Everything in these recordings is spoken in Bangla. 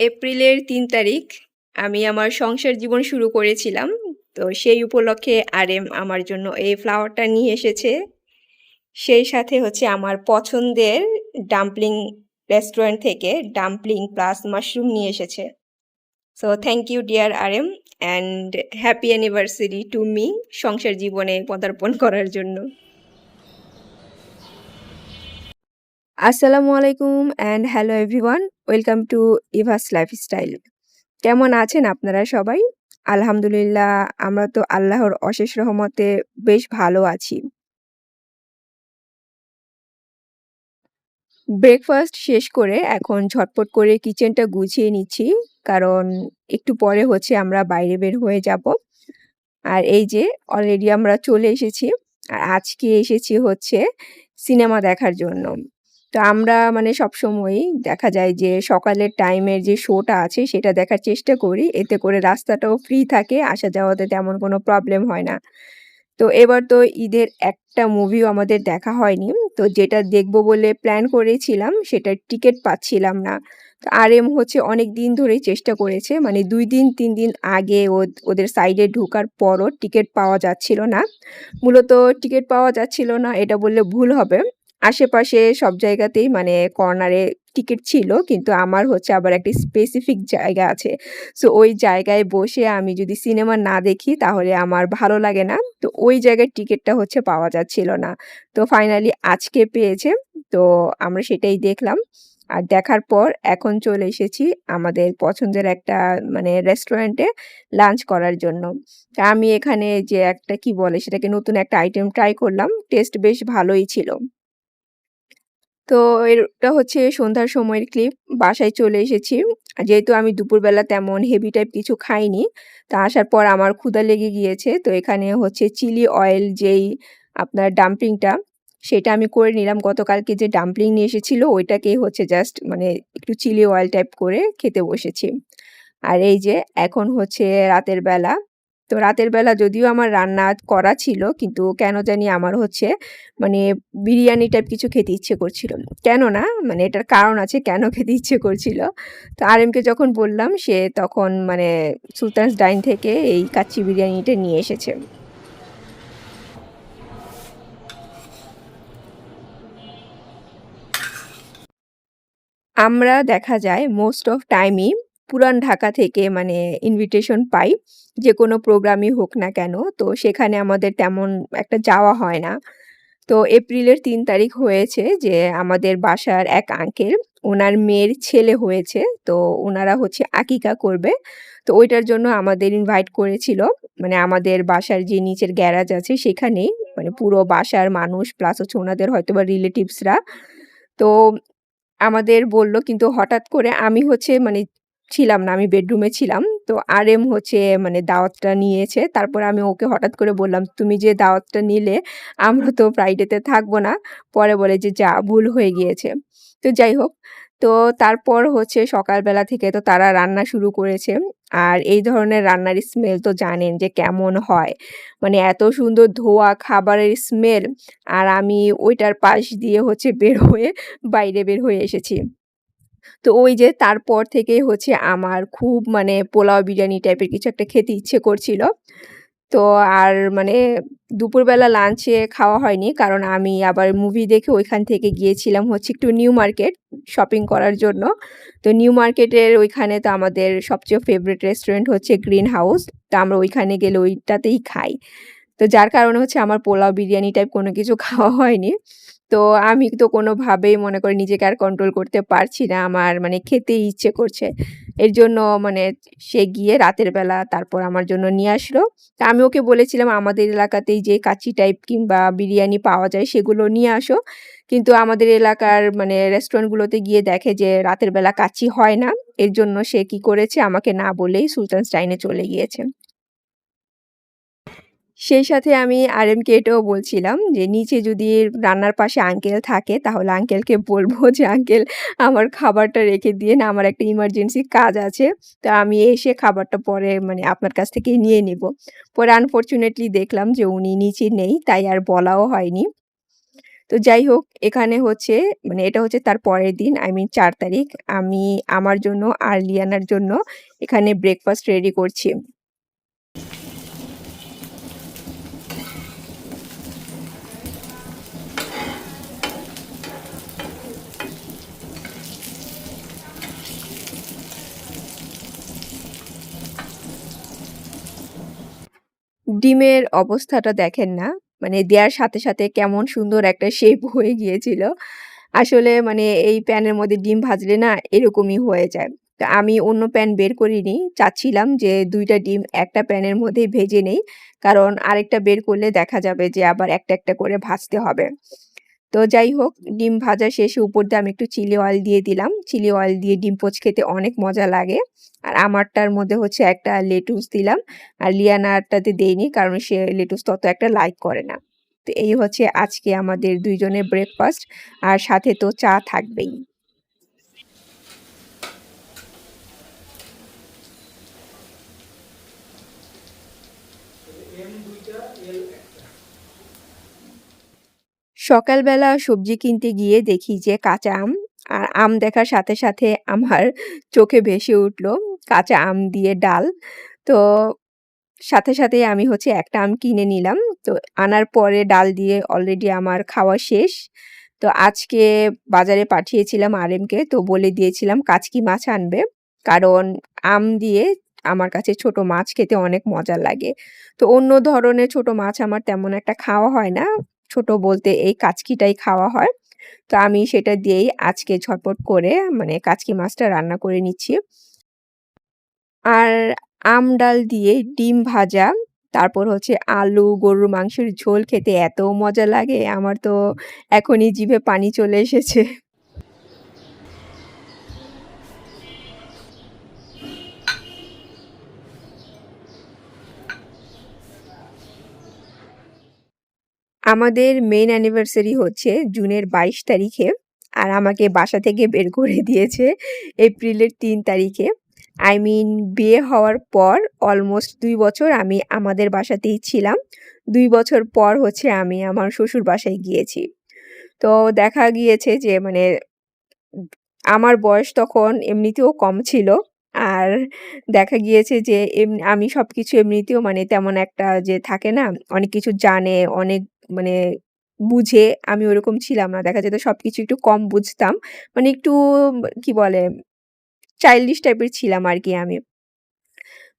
এপ্রিলের ৩ তারিখ আমি আমার সংসার জীবন শুরু করেছিলাম। তো সেই উপলক্ষে আরএম আমার জন্য এই ফ্লাওয়ারটা নিয়ে এসেছে। সেই সাথে হচ্ছে আমার পছন্দের ডাম্পলিং রেস্টুরেন্ট থেকে ডাম্পলিং প্লাস মাশরুম নিয়ে এসেছে। So thank you dear RM and happy anniversary to me সংসার জীবনে পদার্পণ করার জন্য। আসসালামু আলাইকুম and hello everyone, welcome to ইভাস লাইফস্টাইল। কেমন আছেন আপনারা সবাই? আলহামদুলিল্লাহ, আমরা তো আল্লাহর অশেষ রহমতে বেশ ভালো আছি। ব্রেকফাস্ট শেষ করে এখন ঝটপট করে কিচেনটা গুছিয়ে নিচ্ছি, কারণ একটু পরে হচ্ছে আমরা বাইরে বের হয়ে যাব। আর এই যে অলরেডি আমরা চলে এসেছি। আর আজকে এসেছি হচ্ছে সিনেমা দেখার জন্য। তো আমরা মানে সবসময়ই দেখা যায় যে সকালের টাইমের যে শোটা আছে সেটা দেখার চেষ্টা করি। এতে করে রাস্তাটাও ফ্রি থাকে, আসা যাওয়াতে তেমন কোনো প্রবলেম হয় না। তো এবার তো ঈদের একটা মুভিও আমাদের দেখা হয়নি। তো যেটা দেখব বলে প্ল্যান করেছিলাম সেটার টিকেট পাচ্ছিলাম না। তো আরএম হচ্ছে অনেকদিন ধরেই চেষ্টা করেছে। মানে ২ দিন ৩ দিন আগে ওদের সাইডে ঢোকার পরও টিকেট পাওয়া যাচ্ছিল না। মূলত টিকেট পাওয়া যাচ্ছিল না এটা বললে ভুল হবে। আশেপাশে সব জায়গাতেই মানে কর্নারে টিকেট ছিল। কিন্তু আমার হচ্ছে আবার একটা স্পেসিফিক জায়গা আছে। সো ওই জায়গায় বসে আমি যদি সিনেমা না দেখি তাহলে আমার ভালো লাগে না। তো ওই জায়গায় টিকেটটা হচ্ছে পাওয়া যাচ্ছিল না। তো ফাইনালি আজকে পেয়েছে। তো আমরা সেটাই দেখলাম। আর দেখার পর এখন চলে এসেছি আমাদের পছন্দের একটা মানে রেস্টুরেন্টে লাঞ্চ করার জন্য। তা আমি এখানে যে একটা কি বলে সেটাকে নতুন একটা আইটেম ট্রাই করলাম। টেস্ট বেশ ভালোই ছিল। তো এটা হচ্ছে সন্ধ্যার সময়ের ক্লিপ। বাসায় চলে এসেছি। যেহেতু আমি দুপুরবেলা তেমন হেভি টাইপ কিছু খাইনি। তা আসার পর আমার ক্ষুধা লেগে গিয়েছে। তো এখানে হচ্ছে চিলি অয়েল যেই আপনার ডাম্পলিংটা, সেটা আমি করে নিলাম। গতকালকে যে ডাম্পলিং নিয়ে এসেছিল ওইটাকেই হচ্ছে জাস্ট মানে একটু চিলি অয়েল টাইপ করে খেতে বসেছি। আর এই যে এখন হচ্ছে রাতের বেলা। তো রাতের বেলা যদিও আমার রান্না করা ছিল, কিন্তু কেন জানি আমার হচ্ছে মানে বিরিয়ানি টাইপ কিছু খেতে ইচ্ছে করছিল। কেন না, মানে এটার কারণ আছে কেন খেতে ইচ্ছে করছিল। তো আরএমকে যখন বললাম সে তখন মানে সুলতান'স ডাইন থেকে এই কাচ্চি বিরিয়ানিটা নিয়ে এসেছে। আমরা দেখা যায় মোস্ট অফ টাইমই পুরান ঢাকা থেকে মানে ইনভিটেশন পাই। যেকোনো প্রোগ্রামই হোক না কেন। তো সেখানে আমাদের তেমন একটা যাওয়া হয় না। তো এপ্রিলের ৩ তারিখ হয়েছে যে আমাদের বাসার এক আঙ্কেল, উনার মেয়ের ছেলে হয়েছে। তো উনারা হচ্ছে আকিকা করবে। তো ওইটার জন্য আমাদের ইনভাইট করেছিল। মানে আমাদের বাসার যে নিচের গ্যারাজ আছে সেখানেই। মানে পুরো বাসার মানুষ প্লাস হচ্ছে উনাদের হয়তোবা রিলেটিভসরা। তো আমাদের বলল, কিন্তু হঠাৎ করে আমি হচ্ছে মানে ছিলাম না। আমি বেডরুমে ছিলাম। তো আরএম হচ্ছে মানে দাওয়াতটা নিয়েছে। তারপরে আমি ওকে হঠাৎ করে বললাম, "তুমি যে দাওয়াতটা নিলে আমরা তো ফ্রাইডেতে থাকবো না।" পরে বলে যে, "যা ভুল হয়ে গিয়েছে।" তো যাই হোক। তো তারপর হচ্ছে সকালবেলা থেকে তো তারা রান্না শুরু করেছে। আর এই ধরনের রান্নার স্মেল তো জানেন যে কেমন হয়। মানে এত সুন্দর ধোয়া খাবারের স্মেল, আর আমি ওইটার পাশ দিয়ে হচ্ছে বের হয়ে বাইরে বের হয়ে এসেছি। তো ওই যে তারপর থেকেই হচ্ছে আমার খুব মানে পোলাও বিরিয়ানি টাইপের কিছু একটা খেতে ইচ্ছে করছিল। তো আর মানে দুপুরবেলা লাঞ্চে খাওয়া হয়নি। কারণ আমি আবার মুভি দেখে ওইখান থেকে গিয়েছিলাম হচ্ছে একটু নিউ মার্কেট শপিং করার জন্য। তো নিউ মার্কেটের ওইখানে তো আমাদের সবচেয়ে ফেভারিট রেস্টুরেন্ট হচ্ছে গ্রিন হাউস। তো আমরা ওইখানে গেলে ওইটাতেই খাই। তো যার কারণে হচ্ছে আমার পোলাও বিরিয়ানি টাইপ কোনো কিছু খাওয়া হয়নি। তো আমি তো কোনোভাবেই মনে করি নিজেকে আর কন্ট্রোল করতে পারছি না। আমার মানে খেতেই ইচ্ছে করছে। এর জন্য মানে সে গিয়ে রাতের বেলা তারপর আমার জন্য নিয়ে আসলো। তা আমি ওকে বলেছিলাম আমাদের এলাকাতেই যে কাচ্চি টাইপ কিংবা বিরিয়ানি পাওয়া যায় সেগুলো নিয়ে আসো। কিন্তু আমাদের এলাকার মানে রেস্টুরেন্টগুলোতে গিয়ে দেখে যে রাতের বেলা কাচ্চি হয় না। এর জন্য সে কি করেছে আমাকে না বলেই সুলতান'স ডাইনে চলে গিয়েছে। সেই সাথে আমি আরএমকে এটাও বলছিলাম যে নিচে যদি রান্নার পাশে আঙ্কেল থাকে তাহলে আঙ্কেলকে বলবো যে, "আঙ্কেল আমার খাবারটা রেখে দিয়েন। আমার একটা ইমার্জেন্সি কাজ আছে। তো আমি এসে খাবারটা পরে মানে আপনার কাছ থেকেই নিয়ে নিবো।" পরে আনফরচুনেটলি দেখলাম যে উনি নিচে নেই, তাই আর বলাও হয়নি। তো যাই হোক এখানে হচ্ছে মানে এটা হচ্ছে তার পরের দিন I mean ৪ তারিখ। আমি আমার জন্য আর লিয়ানার জন্য এখানে ব্রেকফাস্ট রেডি করছি। ডিমের অবস্থাটা দেখেন না? মানে দেয়ার সাথে, সাথে কেমন সুন্দর একটা শেপ হয়ে গিয়েছিল। আসলে মানে এই প্যানের মধ্যে ডিম ভাজলে না এরকমই হয়ে যায়। তো আমি অন্য প্যান বের করিনি। চাচ্ছিলাম যে ২ টা ডিম একটা প্যানের মধ্যেই ভেজে নেই। কারণ আরেকটা বের করলে দেখা যাবে যে আবার একটা, একটা করে ভাজতে হবে। তো যাই হোক ডিম ভাজা শেষে উপর দিয়ে আমি একটু চিলি অয়েল দিয়ে দিলাম। চিলি অয়েল দিয়ে ডিম পোচ খেতে অনেক মজা লাগে। আর আমারটার মধ্যে হচ্ছে একটা লেটুস দিলাম। আর লিয়ানারটাতে দেইনি কারণ সে লেটুস তত একটা লাইক করে না। তো এই হচ্ছে আজকে আমাদের ২ জনের ব্রেকফাস্ট আর সাথে তো চা থাকবেই। সকালবেলা সবজি কিনতে গিয়ে দেখি যে কাঁচা আম। আর আম দেখার সাথে, সাথে আমার চোখে ভেসে উঠল কাঁচা আম দিয়ে ডাল। তো সাথে, সাথেই আমি হচ্ছে একটা আম কিনে নিলাম। তো আনার পরে ডাল দিয়ে অলরেডি আমার খাওয়া শেষ। তো আজকে বাজারে পাঠিয়েছিলাম আরেমকে। তো বলে দিয়েছিলাম কাচকি মাছ আনবে। কারণ আম দিয়ে আমার কাছে ছোট মাছ খেতে অনেক মজা লাগে। তো অন্য ধরনের ছোট মাছ আমার তেমন একটা খাওয়া হয় না। ছোট বলতে এই কাচকিটাই খাওয়া হয়। তো আমি সেটা দিয়েই আজকে ঝটপট করে মানে কাচকি মাছটা রান্না করে নিচ্ছি। আর আম ডাল দিয়ে ডিম ভাজা, তারপর হচ্ছে আলু, গরুর মাংসের ঝোল খেতে এত মজা লাগে, আমার তো এখনই জিভে পানি চলে এসেছে। আমাদের মেইন অ্যানিভার্সারি হচ্ছে জুনের ২২ তারিখে। আর আমাকে বাসা থেকে বের করে দিয়েছে এপ্রিলের ৩ তারিখে। I mean বিয়ে হওয়ার পর অলমোস্ট ২ বছর আমি আমাদের বাসাতেই ছিলাম। ২ বছর পর হচ্ছে আমি আমার শ্বশুর বাসায় গিয়েছি। তো দেখা গিয়েছে যে মানে উম আমার বয়স তখন এমনিতেও কম ছিল। আর দেখা গিয়েছে যে আমি সবকিছু এমনিতেও মানে তেমন একটা যে থাকে না? অনেক কিছু জানে, অনেক মানে বুঝে, আমি ওরকম ছিলাম না। দেখা যেত সবকিছু একটু কম বুঝতাম। মানে একটু কি বলে? চাইল্ডিশ টাইপের ছিলাম আরকি আমি।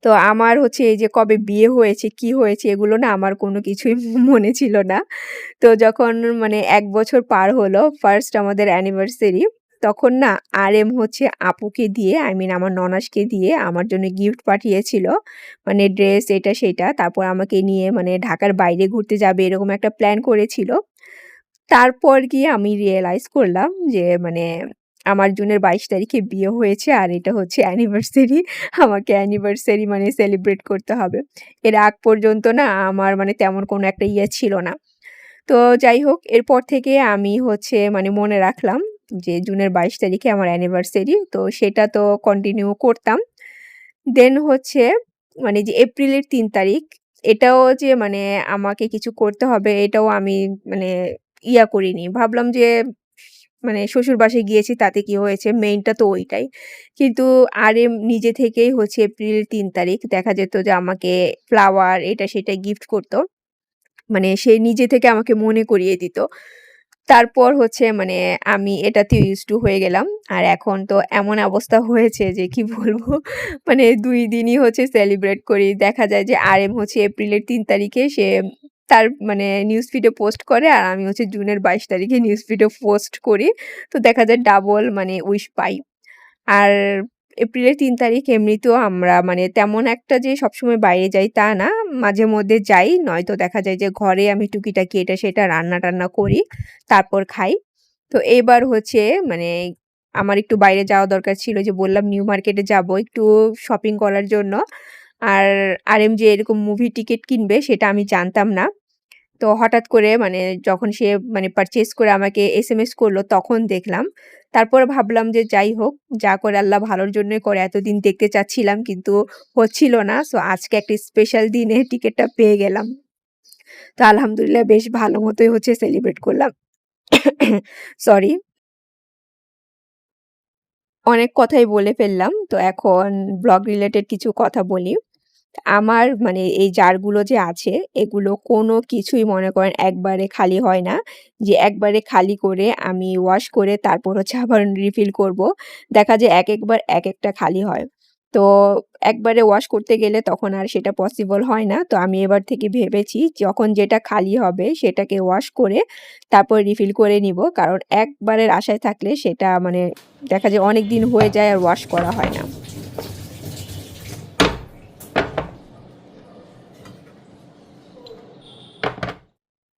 তো আমার হচ্ছে এই যে কবে বিয়ে হয়েছে, কি হয়েছে এগুলো না আমার কোনো কিছুই মনে ছিল না। তো যখন মানে ১ বছর পার হলো ফার্স্ট আমাদের অ্যানিভার্সারি, তখন না আরএম হচ্ছে আপুকে দিয়ে I mean আমার ননাসকে দিয়ে আমার জন্য গিফট পাঠিয়েছিল। মানে ড্রেস এটা সেটা। তারপর আমাকে নিয়ে মানে ঢাকার বাইরে ঘুরতে যাবে এরকম একটা প্ল্যান করেছিল। তারপর গিয়ে আমি রিয়ালাইজ করলাম যে মানে আমার জুনের ২২ তারিখে বিয়ে হয়েছে আর এটা হচ্ছে অ্যানিভার্সারি। আমাকে অ্যানিভার্সারি মানে সেলিব্রেট করতে হবে। এর আগ পর্যন্ত না আমার মানে তেমন কোনো একটা ইয়ে ছিল না। তো যাই হোক এরপর থেকে আমি হচ্ছে মানে মনে রাখলাম যে জুনের ২২ তারিখে আমার অ্যানিভার্সারি। তো সেটা তো কন্টিনিউ করতাম। দেন হচ্ছে মানে যে এপ্রিলের ৩ তারিখ এটাও যে মানে আমাকে কিছু করতে হবে এটাও আমি মানে করিনি। ভাবলাম যে মানে শ্বশুর বাসায় গিয়েছি তাতে কি হয়েছে? মেইনটা তো ওইটাই। কিন্তু আরএম নিজে থেকেই হচ্ছে এপ্রিলের ৩ তারিখ দেখা যেত যে আমাকে ফ্লাওয়ার এটা সেটা গিফট করত। মানে সে নিজে থেকে আমাকে মনে করিয়ে দিত। তারপর হচ্ছে মানে আমি এটাতে used to হয়ে গেলাম। আর এখন তো এমন অবস্থা হয়েছে যে কি বলবো? মানে ২ দিনই হচ্ছে সেলিব্রেট করি। দেখা যায় যে আরএম হচ্ছে এপ্রিলের ৩ তারিখে সে তার মানে নিউজ ফিডে পোস্ট করে আর আমি হচ্ছে জুনের ২২ তারিখে নিউজ ফিডে পোস্ট করি। তো দেখা যায় ডাবল মানে উইশ পাই। আর এপ্রিলের ৩ তারিখ এমনিতেও আমরা মানে তেমন একটা যে সবসময় বাইরে যাই তা না। মাঝে মধ্যে যাই। নয়তো দেখা যায় যে ঘরে আমি টুকিটাকি এটা সেটা রান্না-টান্না করি। তারপর খাই। তো এবার হচ্ছে মানে আমার একটু বাইরে যাওয়া দরকার ছিল যে বললাম নিউ মার্কেটে যাবো একটু শপিং করার জন্য। আর আরএম যে এরকম মুভি টিকেট কিনবে সেটা আমি জানতাম না। তো হঠাৎ করে মানে যখন সে মানে পারচেজ করে আমাকে এসএমএস করলো তখন দেখলাম। তারপরে ভাবলাম যে যাই হোক, যা করে আল্লাহ ভালোর জন্যই করে। এতদিন দেখতে চাচ্ছিলাম কিন্তু হচ্ছিল না। সো আজকে একটা স্পেশাল দিনে টিকেটটা পেয়ে গেলাম। তো আলহামদুলিল্লাহ বেশ ভালো মতোই হচ্ছে সেলিব্রেট করলাম। সরি। অনেক কথাই বলে ফেললাম। তো এখন ব্লগ রিলেটেড কিছু কথা বলি। আমার মানে এই জারগুলো যে আছে এগুলো কোনো কিছুই মনে করেন একবারে খালি হয় না। যে একবারে খালি করে আমি ওয়াশ করে তারপর হচ্ছে আবার রিফিল করব। দেখা যায় একেকবার একেকটা খালি হয়। তো একবারে ওয়াশ করতে গেলে তখন আর সেটা পসিবল হয় না। তো আমি এবার থেকে ভেবেছি যখন যেটা খালি হবে সেটাকে ওয়াশ করে তারপর রিফিল করে নিব। কারণ একবারের আশায় থাকলে সেটা মানে দেখা যায় অনেকদিন হয়ে যায় আর ওয়াশ করা হয় না।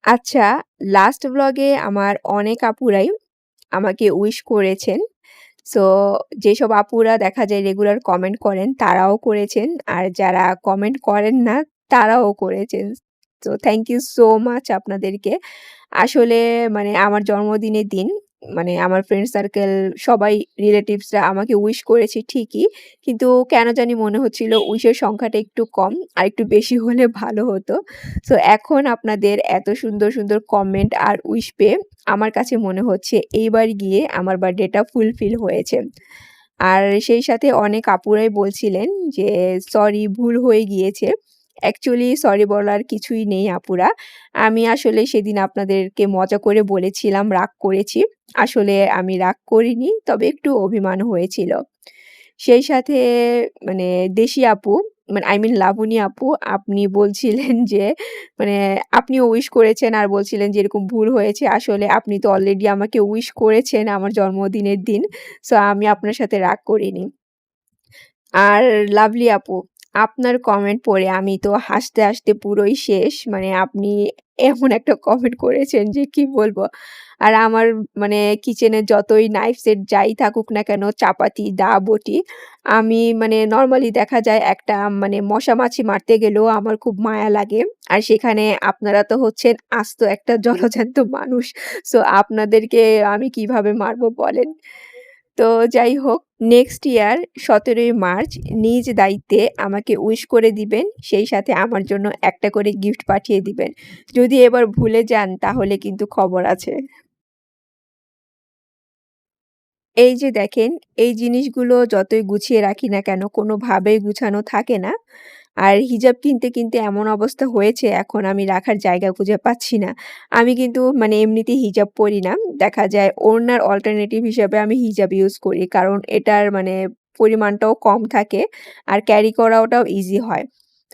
আচ্ছা, লাস্ট ভ্লগে আমার অনেক আপুরাই আমাকে উইশ করেছেন। সো যেসব আপুরা দেখা যায় রেগুলার কমেন্ট করেন তারাও করেছেন। আর যারা কমেন্ট করেন না তারাও করেছেন। তো থ্যাংক ইউ সো মাচ আপনাদেরকে। আসলে মানে আমার জন্মদিনের দিন মানে আমার ফ্রেন্ড সার্কেল সবাই রিলেটিভসরা আমাকে উইশ করেছে ঠিকই। কিন্তু কেন জানি মনে হচ্ছিল উইশের সংখ্যাটা একটু কম, আরেকটু বেশি হলে ভালো হতো। সো এখন আপনাদের এত সুন্দর, সুন্দর কমেন্ট আর উইশ পেয়ে আমার কাছে মনে হচ্ছে এইবার গিয়ে আমার বার্থডেটা ফুলফিল হয়েছে। আর সেই সাথে অনেক আপুরাই বলছিলেন যে সরি ভুল হয়ে গিয়েছে। অ্যাকচুয়ালি সরি বলার কিছুই নেই আপুরা। আমি আসলে সেদিন আপনাদেরকে মজা করে বলেছিলাম রাগ করেছি। আসলে আমি রাগ করিনি, তবে একটু অভিমান হয়েছিল। সেই সাথে মানে দেশি আপু মানে I mean লাবণী আপু আপনি বলছিলেন যে মানে আপনিও উইশ করেছেন আর বলছিলেন যে এরকম ভুল হয়েছে। আসলে আপনি তো অলরেডি আমাকে উইশ করেছেন আমার জন্মদিনের দিন। সো আমি আপনার সাথে রাগ করিনি। আর লাভলি আপু, আপনার কমেন্ট পড়ে আমি তো হাসতে, হাসতে পুরোই শেষ। মানে আপনি এমন একটা কমেন্ট করেছেন যে কি বলবো? আর আমার মানে কিচেনে যতই নাইফ সেট যাই থাকুক না কেন, চাপাতি, দা, বটি, আমি মানে নরমালি দেখা যায় একটা মানে মশা-মাছি মারতে গেলেও আমার খুব মায়া লাগে। আর সেখানে আপনারা তো হচ্ছেন আস্ত একটা জলজ্যান্ত মানুষ। সো আপনাদেরকে আমি কিভাবে মারবো বলেন? তো যাই হোক নেক্সট ইয়ার ১৭ই মার্চ নিজ দায়িত্বে আমাকে উইশ করে দিবেন। সেই সাথে আমার জন্য একটা করে গিফট পাঠিয়ে দিবেন। যদি এবার ভুলে যান তাহলে কিন্তু খবর আছে। এই যে দেখেন, এই জিনিসগুলো যতই গুছিয়ে রাখি না কেন কোনোভাবেই গুছানো থাকে না। আর হিজাব কিনতে এমন অবস্থা হয়েছে এখন আমি রাখার জায়গা খুঁজে পাচ্ছি না। আমি কিন্তু মানে এমনিতেই হিজাব পরি না। দেখা যায় ওড়নার অল্টারনেটিভ হিসাবে আমি হিজাব ইউজ করি। কারণ এটার মানে পরিমাণটাও কম থাকে আর ক্যারি করাটাও ইজি হয়।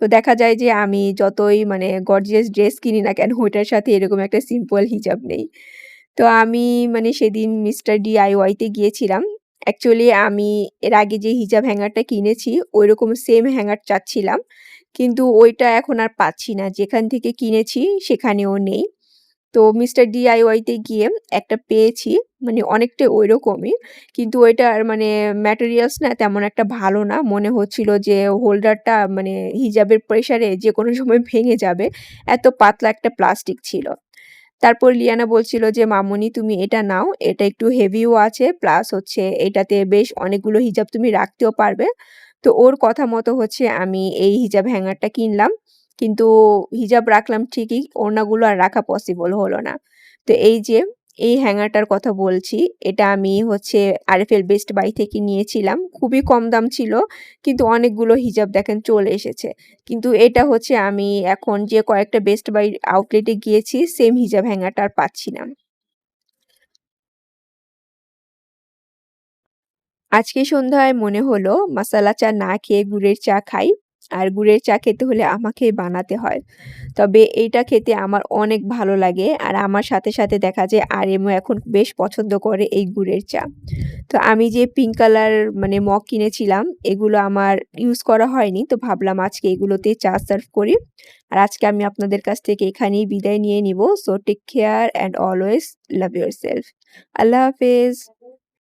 তো দেখা যায় যে আমি যতই মানে গর্জিয়াস ড্রেস কিনি না কেন ওইটার সাথে এরকম একটা সিম্পল হিজাব নেই। তো আমি মানে সেদিন মিস্টার DIY তে গিয়েছিলাম। অ্যাকচুয়ালি আমি এর আগে যে হিজাব হ্যাঙ্গারটা কিনেছি ঐরকম সেম হ্যাঙ্গার চাচ্ছিলাম। কিন্তু ওইটা এখন আর পাচ্ছি না। যেখান থেকে কিনেছি সেখানেও নেই। তো মিস্টার DIY তে গিয়ে একটা পেয়েছি। মানে অনেকটা ঐরকমই। কিন্তু ওইটার মানে ম্যাটেরিয়ালস না তেমন একটা ভালো না। মনে হচ্ছিল যে হোল্ডারটা মানে হিজাবের প্রেশারে যেকোনো সময় ভেঙে যাবে। এত পাতলা একটা প্লাস্টিক ছিল। তারপর লিয়ানা বলছিল যে, "মামুনি তুমি এটা নাও। এটা একটু হেভিও আছে প্লাস হচ্ছে এটাতে বেশ অনেকগুলো হিজাব তুমি রাখতেও পারবে।" তো ওর কথা মতো হচ্ছে আমি এই হিজাব হ্যাঙ্গারটা কিনলাম। কিন্তু হিজাব রাখলাম ঠিকই, ওড়নাগুলো আর রাখা পসিবল হলো না। তো এই যে এই হ্যাঙ্গারটার কথা বলছি, এটা আমি হচ্ছে আরএফএল বেস্ট বাই থেকে নিয়েছিলাম। খুবই কম দাম ছিল। কিন্তু অনেকগুলো হিজাব দেখেন চলে এসেছে। কিন্তু এটা হচ্ছে আমি এখন যে কয়েকটা বেস্ট বাই আউটলেটে গিয়েছি সেম হিজাব হ্যাঙ্গারটা আর পাচ্ছি না। আজকে সন্ধ্যায় মনে হলো মাসালা চা না খেয়ে গুড়ের চা খাই। আর গুড়ের চা খেতে হলে আমাকেই বানাতে হয়। তবে এইটা খেতে আমার অনেক ভালো লাগে। আর আমার সাথে, সাথে দেখা যায় আরেমও এখন বেশ পছন্দ করে এই গুড়ের চা। তো আমি যে পিঙ্ক কালার মানে মগ কিনেছিলাম এগুলো আমার ইউজ করা হয়নি। তো ভাবলাম আজকে এগুলোতে চা সার্ভ করি। আর আজকে আমি আপনাদের কাছ থেকে এখানেই বিদায় নিয়ে নিবো। So take care and always love yourself. আল্লাহ হাফেজ।